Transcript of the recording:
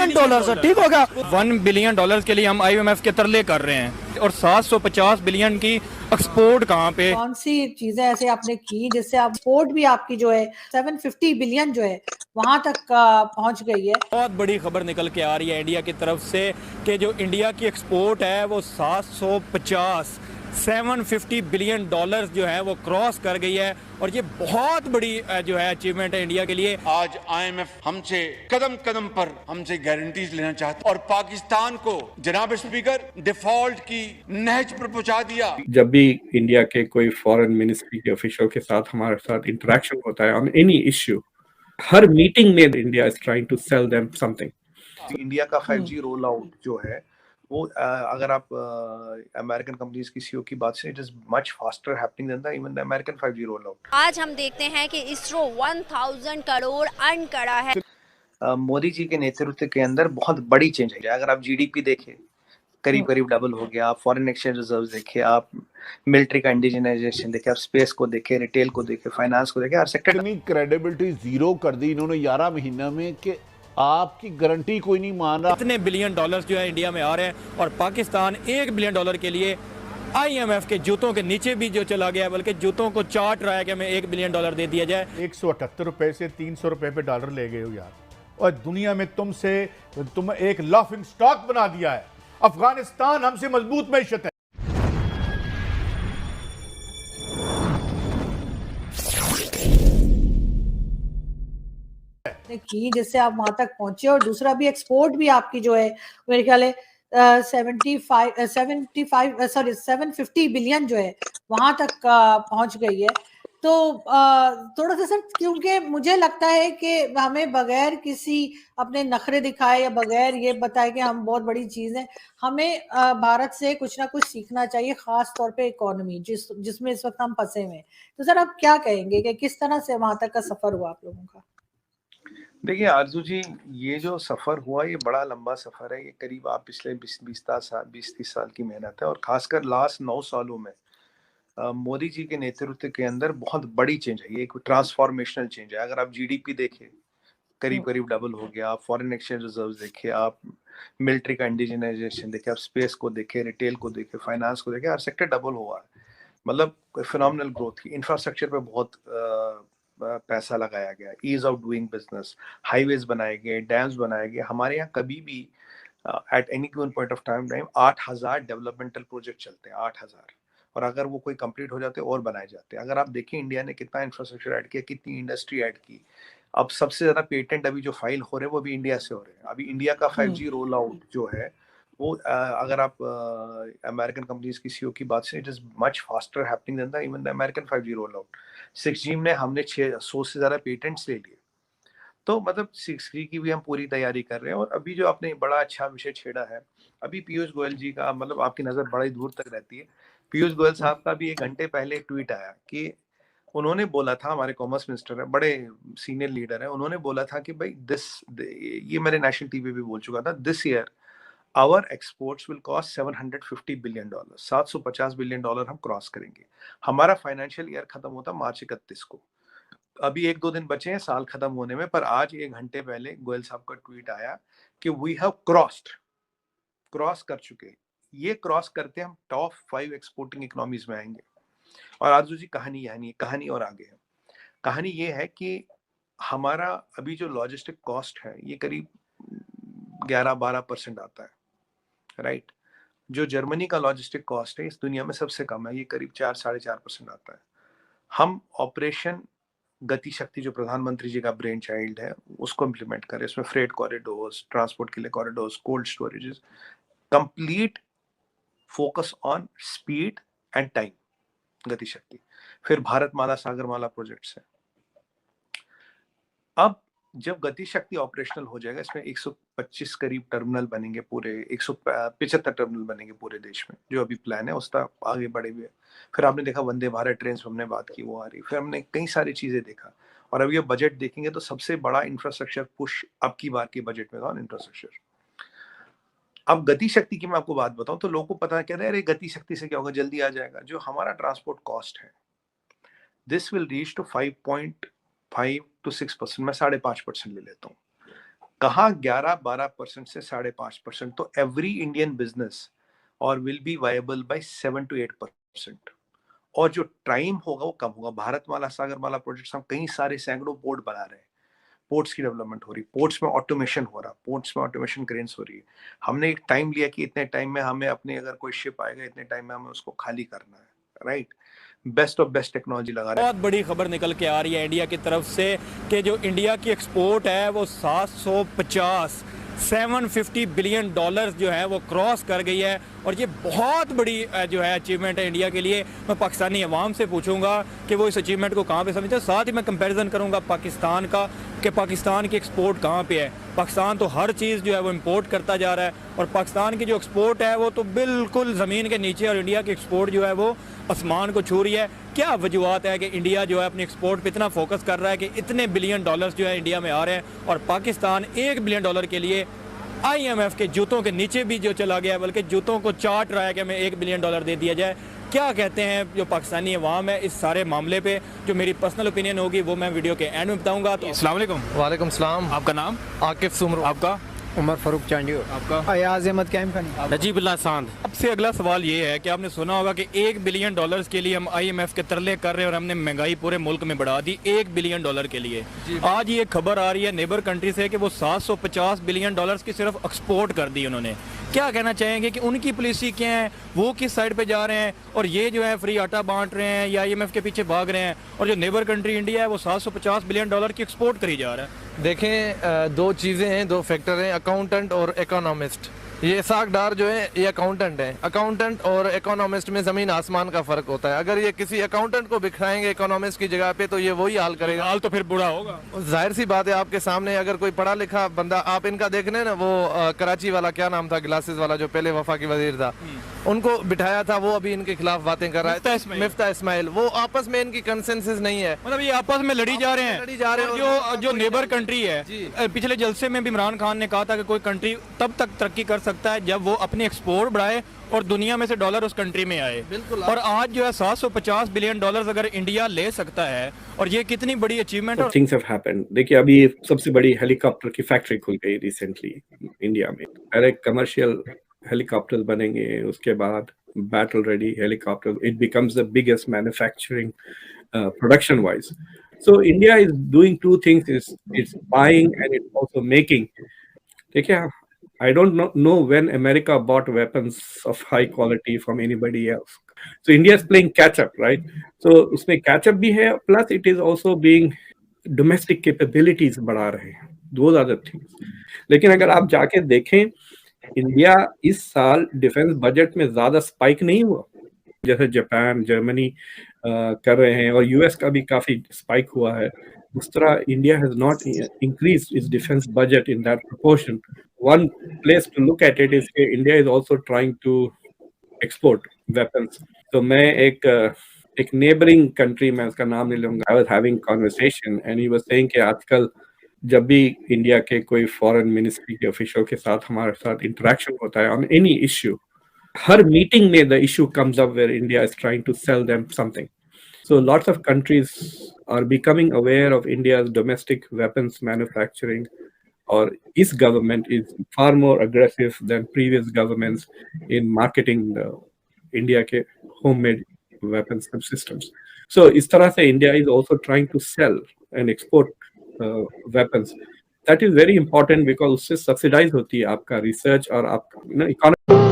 Billion dollar से, ठीक होगा। $1 बिलियन के लिए हम IMF के तरले कर रहे हैं और 750 बिलियन की एक्सपोर्ट कहाँ पे। कौन सी चीजें ऐसे आपने की जिससे आप एक्सपोर्ट भी आपकी जो है 750 बिलियन जो है वहां तक पहुंच गई है। बहुत बड़ी खबर निकल के आ रही है इंडिया की तरफ से कि जो इंडिया की एक्सपोर्ट है वो 750 बिलियन डॉलर्स जो है वो क्रॉस कर गई है और ये बहुत बड़ी जो है अचीवमेंट है इंडिया के लिए। आज IMF हमसे कदम कदम पर हमसे गारंटीज लेना चाहता और पाकिस्तान को जनाब स्पीकर डिफॉल्ट की नहज पर पहुंचा दिया। जब भी इंडिया के कोई फॉरेन मिनिस्ट्री के ऑफिशियल के साथ हमारे साथ इंटरेक्शन होता है ऑन एनी इश्यू, हर मीटिंग में India is trying to sell them something. India का 5G रोल आउट जो है वो अगर आप अमेरिकन कंपनीज की सीईओ की बात से, it is much faster happening than the even the American 5G roll out. आज हम देखते हैं कि इसरो 1000 करोड़ अर्न करा है। मोदी जी के नेतृत्व के अंदर बहुत बड़ी चेंज है। अगर आप जीडीपी देखें करीब करीब डबल हो गया, आप फॉरेन एक्सचेंज रिजर्व देखें, आप मिलिट्री का इंडिजिनाइजेशन देखें, आप स्पेस को देखें, रिटेल को देखें, फाइनेंस को देखें, हर सेक्टर। इतनी क्रेडिबिलिटी जीरो कर दी इन्होंने 11 महीने में कि आपकी गारंटी कोई नहीं मान रहा। इतने बिलियन डॉलर्स जो है इंडिया में आ रहे हैं और पाकिस्तान $1 बिलियन के लिए IMF के जूतों के नीचे भी जो चला गया, बल्कि जूतों को चाट रहा है कि हमें $1 बिलियन दे दिया जाए। 178 रुपए से 300 रुपए पे डॉलर ले गए हो यार, और दुनिया में तुम एक लाफिंग स्टॉक बना दिया है। अफगानिस्तान हमसे मजबूत मैशत है। की जिससे आप वहां तक पहुंचे और दूसरा भी एक्सपोर्ट भी आपकी जो है मेरे ख्याल है 750 बिलियन जो है वहां तक पहुंच गई है। तो थोड़ा सा सर, क्योंकि मुझे लगता है कि हमें बगैर किसी अपने नखरे दिखाए या बगैर ये बताए कि हम बहुत बड़ी चीज है, हमें भारत से कुछ ना कुछ सीखना चाहिए, खास तौर पे इकोनॉमी जिसमें इस वक्त हम फंसे हुए हैं। तो सर आप क्या कहेंगे कि किस तरह से वहां तक का सफर हुआ आप लोगों का? देखिए आरजू जी, ये जो सफर हुआ ये बड़ा लंबा सफर है। ये करीब आप पिछले 20-30 साल की मेहनत है और खासकर लास्ट 9 सालों में मोदी जी के नेतृत्व के अंदर बहुत बड़ी चेंज है। ये एक ट्रांसफॉर्मेशनल चेंज है। अगर आप जीडीपी देखें करीब करीब डबल हो गया, आप फॉरेन एक्सचेंज रिजर्व देखें, आप मिलिट्री का इंडिजिनाइजेशन देखें, आप स्पेस को देखें, रिटेल को देखें, फाइनेंस को देखें, हर सेक्टर डबल हुआ है। मतलब फिनोमिनल ग्रोथ की। इंफ्रास्ट्रक्चर पे बहुत पैसा लगाया गया, ease of doing business, highways बनाए गए, डैम्स बनाए गए। हमारे यहाँ कभी भी at any given point of time 8000 developmental project चलते हैं, 8000, और अगर वो कोई कंप्लीट हो जाते और बनाए जाते हैं। अगर आप देखें इंडिया ने कितना इंफ्रास्ट्रक्चर ऐड किया, कितनी इंडस्ट्री ऐड की। अब सबसे ज्यादा पेटेंट अभी जो फाइल हो रहे हैं वो भी इंडिया से हो रहे हैं। अभी इंडिया का 5G रोल आउट जो है वो अगर आप अमेरिकन कंपनीज की सीईओ की बात से, it is much faster happening than the even the American 5G roll out. 6G में हमने 600 से ज्यादा पेटेंट्स ले लिए। तो मतलब 6G की भी हम पूरी तैयारी कर रहे हैं। और अभी जो आपने बड़ा अच्छा विषय छेड़ा है, अभी पीयूष गोयल जी का, मतलब आपकी नजर बड़ी दूर तक रहती है। पीयूष गोयल साहब का भी 1 घंटे पहले एक ट्वीट आया कि उन्होंने बोला था, हमारे कॉमर्स मिनिस्टर है, बड़े सीनियर लीडर है, उन्होंने बोला था कि भाई ये मैंने नेशनल टीवी पे बोल चुका था, this year our exports will cost $750 billion, $750 billion हम क्रॉस करेंगे। हमारा फाइनेंशियल ईयर खत्म होता मार्च 31 को। अभी 1-2 दिन बचे हैं साल खत्म होने में, पर आज 1 घंटे पहले गोयल साहब का ट्वीट आया कि वी हैव क्रॉस कर चुके। ये क्रॉस करते हम टॉप 5 एक्सपोर्टिंग इकोनॉमीज में आएंगे। और आरजू जी, कहानी यह नहीं है, कहानी और आगे है। कहानी ये है कि हमारा अभी जो लॉजिस्टिक कॉस्ट है ये करीब 11-12% आता है, राइट। जो जर्मनी का लॉजिस्टिक कॉस्ट है इस दुनिया में सबसे कम है, ये करीब 4-4.5% आता है। हम ऑपरेशन गति शक्ति, जो प्रधानमंत्री जी का ब्रेन चाइल्ड है, उसको इम्प्लीमेंट करें। इसमें फ्रेट कॉरिडोर्स, ट्रांसपोर्ट के लिए corridors, cold storages, complete focus on speed and time, गति शक्ति। फिर भारतमाला, सागरमाला प्रोजेक्ट्स है। अब जब गति शक्ति ऑपरेशनल हो जाएगा, इसमें 125 करीब टर्मिनल बनेंगे, पूरे 175 टर्मिनल बनेंगे पूरे देश में, जो अभी प्लान है उसका आगे बढ़े हुए। फिर आपने देखा वंदे भारत ट्रेन, हमने बात की, वो आ रही। फिर हमने कई सारी चीजें देखा। और अब ये बजट देखेंगे तो सबसे बड़ा इंफ्रास्ट्रक्चर पुश अब की बार के बजट में था, इंफ्रास्ट्रक्चर। अब गति शक्ति की मैं आपको बात बताऊं तो लोगों को पता कहते हैं अरे गति शक्ति से क्या होगा, जल्दी आ जाएगा। जो हमारा ट्रांसपोर्ट कॉस्ट है, this will reach to 5.5 to 6%, मैं 5.5% ले लेता हूँ। कहाँ 11-12% से 5.5%, तो एवरी इंडियन बिजनेस और will be viable by 7 to 8%। और जो टाइम होगा वो कम होगा। भारतमाला सागरमाला प्रोजेक्ट्स हम कई सारे सैकड़ों पोर्ट बना रहे हैं, पोर्ट्स की डेवलपमेंट हो रही, पोर्ट्स में ऑटोमेशन हो रहा, पोर्ट्स में ऑटोमेशन क्रेन्स हो रही है। हमने एक टाइम लिया कि इतने टाइम में हमें अपने, अगर कोई शिप आएगा इतने टाइम में हमें उसको खाली करना है, right. Best of best technology लगा रहे हैं। बहुत बड़ी खबर निकल के आ रही है इंडिया की तरफ से कि जो इंडिया की एक्सपोर्ट है वो 750 बिलियन डॉलर्स जो है वो क्रॉस कर गई है, और ये बहुत बड़ी जो है अचीवमेंट है इंडिया के लिए। मैं पाकिस्तानी अवाम से पूछूंगा कि वो इस अचीवमेंट को कहाँ पे समझते हैं, साथ ही मैं कंपैरिजन करूंगा पाकिस्तान का कि पाकिस्तान की एक्सपोर्ट कहाँ पे है। पाकिस्तान तो हर चीज़ जो है वो इंपोर्ट करता जा रहा है, और पाकिस्तान की जो एक्सपोर्ट है वो तो बिल्कुल ज़मीन के नीचे, और इंडिया की एक्सपोर्ट जो है वो आसमान को छू रही है। क्या वजूहत है कि इंडिया जो है अपनी एक्सपोर्ट पे इतना फोकस कर रहा है कि इतने बिलियन डॉलर्स जो है इंडिया में आ रहे हैं, और पाकिस्तान $1 बिलियन के लिए IMF के जूतों के नीचे भी जो चला गया, बल्कि जूतों को चाट रहा है कि हमें $1 बिलियन दे दिया जाए। क्या कहते हैं जो पाकिस्तानी अवाम है इस सारे मामले पे, जो मेरी पर्सनल ओपिनियन होगी वो मैं वीडियो के एंड में बताऊंगा। तो अस्सलाम वालेकुम। वालेकुम सलाम। आपका नाम? आकिफ सुमर। आपका? उमर फारूक चांडियो। आपका? अयाज अहमद कैम खानी। नजीबुल्लाह सांद। सबसे अगला सवाल ये है कि आपने सुना होगा कि $1 बिलियन के लिए हम IMF के तरले कर रहे हैं, और हमने महंगाई पूरे मुल्क में बढ़ा दी $1 बिलियन के लिए। आज ये खबर आ रही है नेबर कंट्री से कि वो 750 बिलियन डॉलर्स की सिर्फ एक्सपोर्ट कर दी उन्होंने। क्या कहना चाहेंगे कि उनकी पॉलिसी क्या है, वो किस साइड पे जा रहे हैं, और ये जो है फ्री आटा बांट रहे हैं या IMF के पीछे भाग रहे हैं, और जो नेबर कंट्री इंडिया है वो 750 बिलियन डॉलर की एक्सपोर्ट करी जा रहा है। देखें, दो चीज़ें हैं, दो फैक्टर हैं, अकाउंटेंट और इकोनॉमिस्ट। ये इसाक डार जो है ये अकाउंटेंट है। अकाउंटेंट और इकोनॉमिस्ट में ज़मीन आसमान का फ़र्क होता है। अगर ये किसी अकाउंटेंट को बिठाएंगे इकोनॉमिस्ट की जगह पे तो ये वही हाल करेगा। हाल तो फिर बुरा होगा। जाहिर सी बात है, आपके सामने अगर कोई पढ़ा लिखा बंदा, आप इनका देख रहे हैं ना, वो कराची वाला क्या नाम था, ग्लासेस वाला जो पहले वफाकी वजीर था, उनको बिठाया था, वो अभी इनके खिलाफ बातें कर रहा है, मिफ्ता इस्माइल। वो आपस में इनकी कंसेंसस नहीं है, मतलब ये आपस में लड़ी जा रहे हैं। जो नेबर कंट्री है, पिछले जलसे में भी इमरान खान ने कहा था कि कोई कंट्री तब तक तरक्की कर सकता है जब वो अपनी एक्सपोर्ट बढ़ाए और दुनिया में से डॉलर उस कंट्री में आए। बिल्कुल। और आज जो है 750 बिलियन डॉलर अगर इंडिया ले सकता है, और ये कितनी बड़ी अचीवमेंट है। Things have happened. देखिए, अभी सबसे बड़ी हेलीकॉप्टर की फैक्ट्री खुल गई रिसेंटली इंडिया में। पहले कमर्शियल हेलीकॉप्टर बनेंगे, उसके बाद battle ready helicopter. It becomes the biggest manufacturing production wise. So India is doing two things: it's buying and it's also making. देखिए, I don't know when America bought weapons of high quality from anybody else. So India is playing catch up, right? So उसमें catch up भी है, plus it is also being domestic capabilities बढ़ा रहे हैं। Those are the things. लेकिन अगर आप जाके देखें, इंडिया इस साल डिफेंस बजट में ज्यादा स्पाइक नहीं हुआ जैसे जापान, जर्मनी कर रहे हैं, और यूएस का भी काफी स्पाइक हुआ है। उस तरह India has not increased its defence budget in that proportion. One place to look at it is के India is also trying to export weapons. तो मैं एक नेबरिंग कंट्री में, उसका नाम नहीं लूंगा, I was having conversation and he was saying कि आजकल जब भी इंडिया के कोई फॉरेन मिनिस्ट्री के ऑफिशियल के साथ हमारे साथ इंटरेक्शन होता है ऑन एनी इश्यू, हर मीटिंग में the issue comes up where India is trying to sell them something. So lots of countries are becoming aware of India's domestic weapons manufacturing, or this government is far more aggressive than previous governments in marketing the India ke homemade weapons systems. So is tarah se India is also trying to sell and export weapons. That is very important because usse subsidize hoti hai aapka research और आपका economy.